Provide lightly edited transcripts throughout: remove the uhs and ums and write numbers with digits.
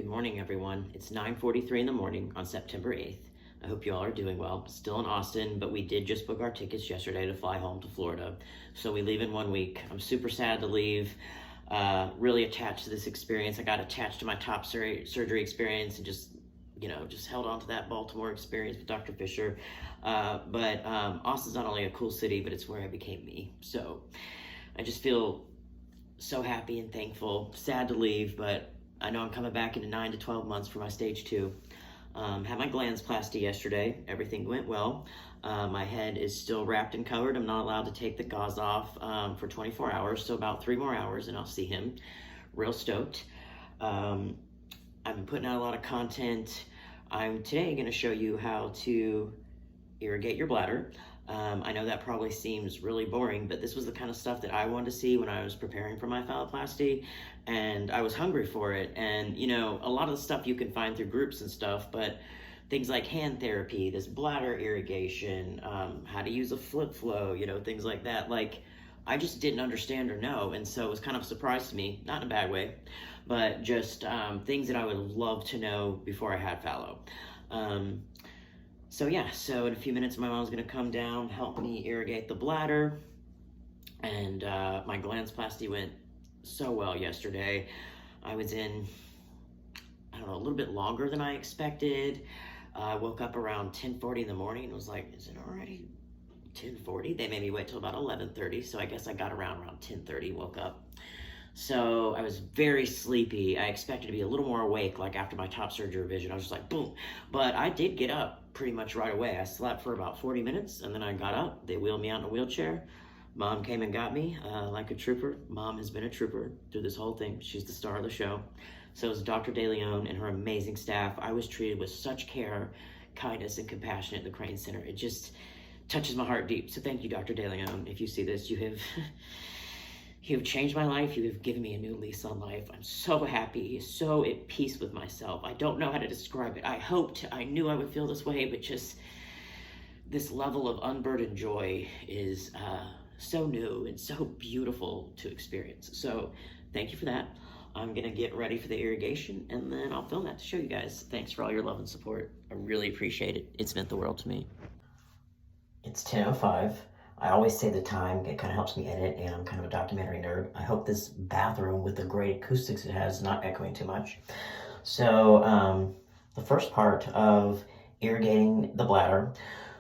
Good morning, everyone. It's 9:43 in the morning on September 8th. I hope you all are doing well. Still in Austin, but we did just book our tickets yesterday to fly home to Florida. So we leave in 1 week. I'm super sad to leave. Really attached to this experience. I got attached to my top surgery experience and just held on to that Baltimore experience with Dr. Fisher. But Austin's not only a cool city, but it's where I became me. So I just feel so happy and thankful. Sad to leave, but I know I'm coming back into 9 to 12 months for my stage 2. Had my glandsplasty yesterday. Everything went well. My head is still wrapped and covered. I'm not allowed to take the gauze off for 24 hours, so about 3 more hours and I'll see him. Real stoked. I've been putting out a lot of content. I'm today going to show you how to irrigate your bladder. I know that probably seems really boring, but this was the kind of stuff that I wanted to see when I was preparing for my phalloplasty, and I was hungry for it. And a lot of the stuff you can find through groups and stuff, but things like hand therapy, this bladder irrigation, how to use a flip flow, things like that, like I just didn't understand or know. And so it was kind of a surprise to me, not in a bad way, but just things that I would love to know before I had Phallo. So in a few minutes, my mom's gonna come down, help me irrigate the bladder, and my glandsplasty went so well yesterday. I was in, a little bit longer than I expected. I woke up around 10:40 in the morning and was like, is it already 10:40? They made me wait till about 11:30, so I guess I got around 10:30, woke up. So I was very sleepy. I expected to be a little more awake, like after my top surgery revision. I was just like, boom. But I did get up pretty much right away. I slept for about 40 minutes, and then I got up. They wheeled me out in a wheelchair. Mom came and got me like a trooper. Mom has been a trooper through this whole thing. She's the star of the show. So it was Dr. DeLeon and her amazing staff. I was treated with such care, kindness, and compassion at the Crane Center. It just touches my heart deep. So thank you, Dr. DeLeon. If you see this, you have changed my life. You have given me a new lease on life. I'm so happy, so at peace with myself. I don't know how to describe it. I knew I would feel this way, but just this level of unburdened joy is so new and so beautiful to experience. So thank you for that. I'm gonna get ready for the irrigation, and then I'll film that to show you guys. Thanks for all your love and support. I really appreciate it. It's meant the world to me. It's 10:05. I always say the time, it kind of helps me edit, and I'm kind of a documentary nerd. I hope this bathroom with the great acoustics it has is not echoing too much. So the first part of irrigating the bladder,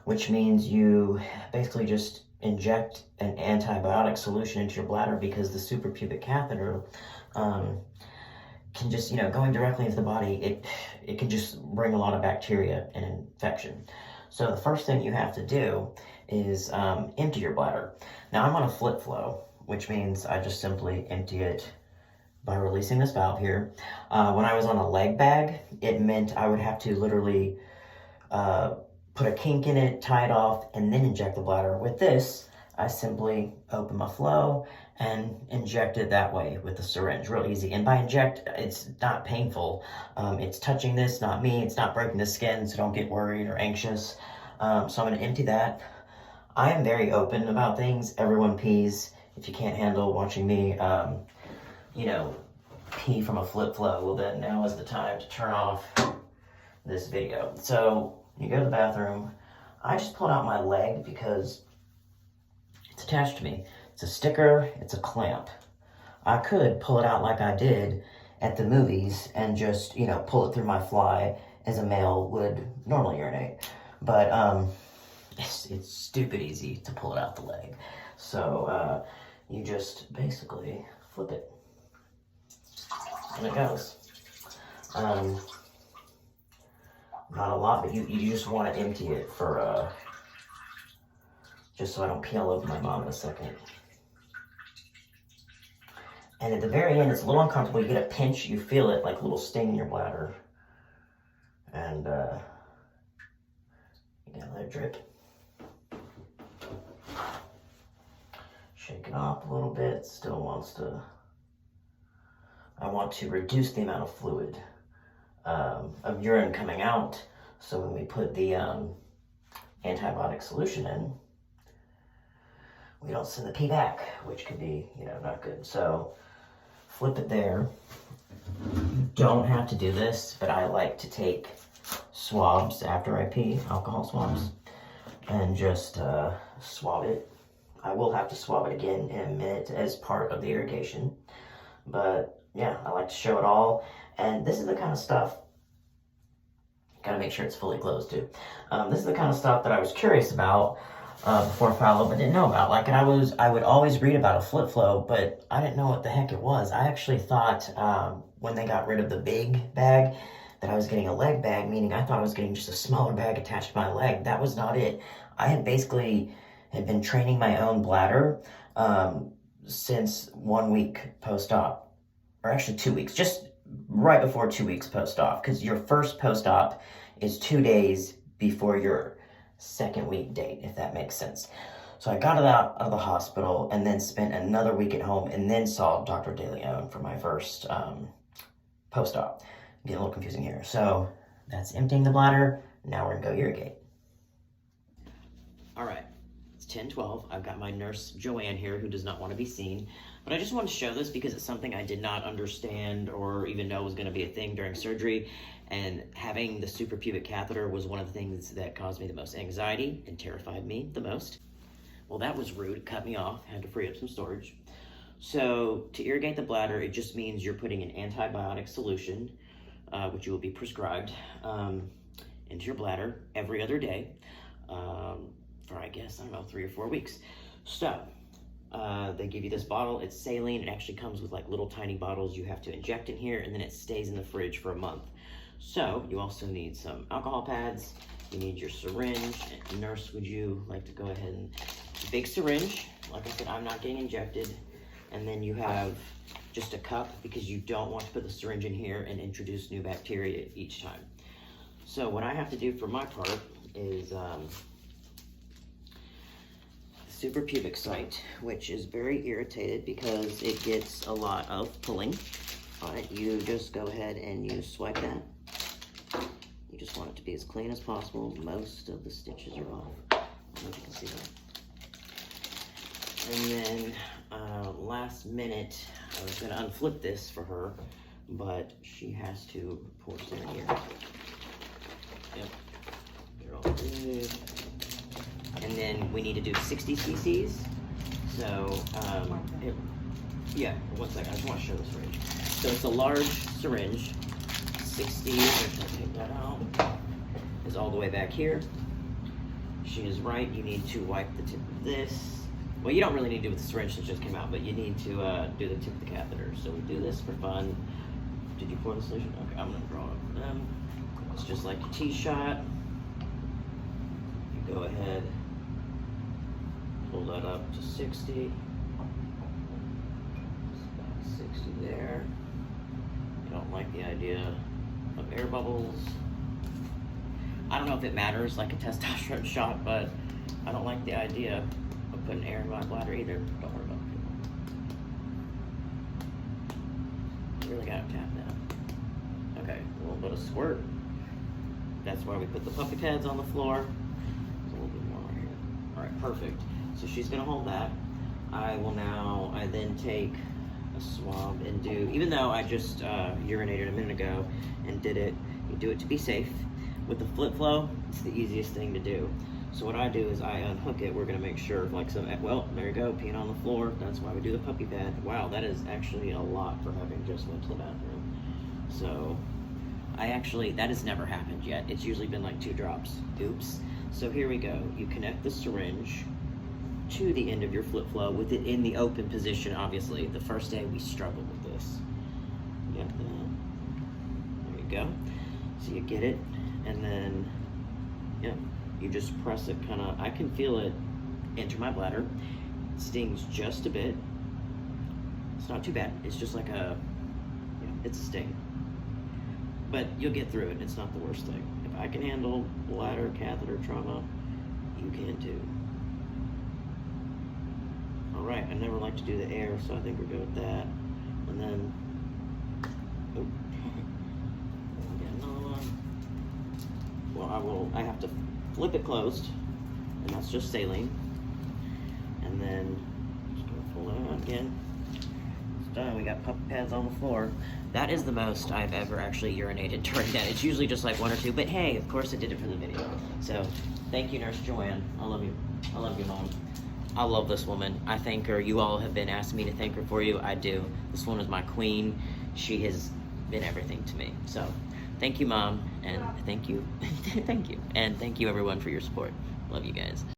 which means you basically just inject an antibiotic solution into your bladder, because the suprapubic catheter can just, going directly into the body, it can just bring a lot of bacteria and infection. So the first thing you have to do is empty your bladder. Now I'm on a flip flow, which means I just simply empty it by releasing this valve here. When I was on a leg bag, it meant I would have to literally put a kink in it, tie it off, and then inject the bladder. With this, I simply open my flow and inject it that way with the syringe, real easy. And by inject, it's not painful. It's touching this, not me. It's not breaking the skin, so don't get worried or anxious. So I'm gonna empty that. I am very open about things. Everyone pees. If you can't handle watching me, pee from a flip flow, well then now is the time to turn off this video. So you go to the bathroom. I just pulled out my leg because it's attached to me. It's a sticker, it's a clamp. I could pull it out like I did at the movies and just, pull it through my fly as a male would normally urinate. But it's stupid easy to pull it out the leg. So you just basically flip it. And it goes. Not a lot, but you just want to empty it for, just so I don't pee all over my mom in a second. And at the very end, it's a little uncomfortable. You get a pinch, you feel it, like a little sting in your bladder. And you gotta let it drip. Shake it off a little bit, still wants to. I want to reduce the amount of fluid of urine coming out, so when we put the antibiotic solution in, we don't send the pee back, which could be, not good. So flip it there. You don't have to do this, but I like to take swabs after I pee, alcohol swabs, and just swab it. I will have to swab it again in a minute as part of the irrigation. But yeah, I like to show it all. And this is the kind of stuff, gotta make sure it's fully closed too. This is the kind of stuff that I was curious about before Phallo, but didn't know about. Like, I would always read about a flip flow, but I didn't know what the heck it was. I actually thought when they got rid of the big bag that I was getting a leg bag, meaning I thought I was getting just a smaller bag attached to my leg. That was not it. I had basically been training my own bladder since 1 week post-op, or actually 2 weeks, just right before 2 weeks post-op, because your first post-op is 2 days before your second week date, if that makes sense. So I got it out of the hospital and then spent another week at home and then saw Dr. De Leon for my first post-op. Getting a little confusing here. So that's emptying the bladder. Now we're gonna go irrigate. All right, it's 10:12. I've got my nurse Joanne here, who does not want to be seen, but I just want to show this because it's something I did not understand or even know was going to be a thing during surgery. And having the suprapubic catheter was one of the things that caused me the most anxiety and terrified me the most. Well, that was rude. It cut me off. Had to free up some storage. So to irrigate the bladder, it just means you're putting an antibiotic solution, which you will be prescribed, into your bladder every other day for, I guess, I don't know, 3 or 4 weeks. So they give you this bottle. It's saline. It actually comes with like little tiny bottles you have to inject in here, and then it stays in the fridge for a month. So you also need some alcohol pads. You need your syringe. Nurse, would you like to go ahead and big syringe? Like I said, I'm not getting injected. And then you have just a cup because you don't want to put the syringe in here and introduce new bacteria each time. So what I have to do for my part is suprapubic site, which is very irritated because it gets a lot of pulling on it. You just go ahead and you swipe that. You just want it to be as clean as possible. Most of the stitches are off. I don't know if you can see that. And then last minute, I was going to unflip this for her, but she has to pour some in here. Yep, they're all good. And then we need to do 60 cc's. So, yeah, 1 second, I just want to show the syringe. So it's a large syringe, 60, let's take that out, is all the way back here. She is right, you need to wipe the tip of this. Well, you don't really need to do it with the syringe that just came out, but you need to do the tip of the catheter. So we do this for fun. Did you pour the solution? Okay, I'm gonna draw it for them. It's just like a T-shot. You go ahead, pull that up to 60. It's about 60 there. I don't like the idea of air bubbles. I don't know if it matters like a testosterone shot, but I don't like the idea of putting air in my bladder either. Don't worry about it. Really gotta tap that. Okay, a little bit of squirt. That's why we put the puppy pads on the floor. There's a little bit more right here. All right, perfect. So she's gonna hold that. I then take a swab and do, even though I just urinated a minute ago and did it, you do it to be safe. With the flip flow, it's the easiest thing to do. So what I do is I unhook it. We're gonna make sure, like, so, well, there you go, peeing on the floor. That's why we do the puppy pad. Wow, that is actually a lot for having just went to the bathroom. So that has never happened yet. It's usually been like 2 drops. Oops. So here we go. You connect the syringe to the end of your flip flow with it in the open position, obviously. The first day we struggled with this. Yep, there you go. So you get it, and then, yeah, you just press it kind of, I can feel it enter my bladder. It stings just a bit. It's not too bad. It's just like it's a sting. But you'll get through it. It's not the worst thing. If I can handle bladder catheter trauma, you can too. All right, I never like to do the air, so I think we're good with that. And then, oh, get another one. Well, I have to flip it closed, and that's just saline. And then, just gonna pull it out again. done. We got puppy pads on the floor. That is the most I've ever actually urinated during that. It's usually just like 1 or 2, but hey, of course I did it for the video. So, thank you, Nurse Joanne. I love you. I love you, Mom. I love this woman. I thank her. You all have been asking me to thank her for you. I do. This one is my queen. She has been everything to me. So, thank you, Mom, and thank you. Thank you. And thank you, everyone, for your support. Love you guys.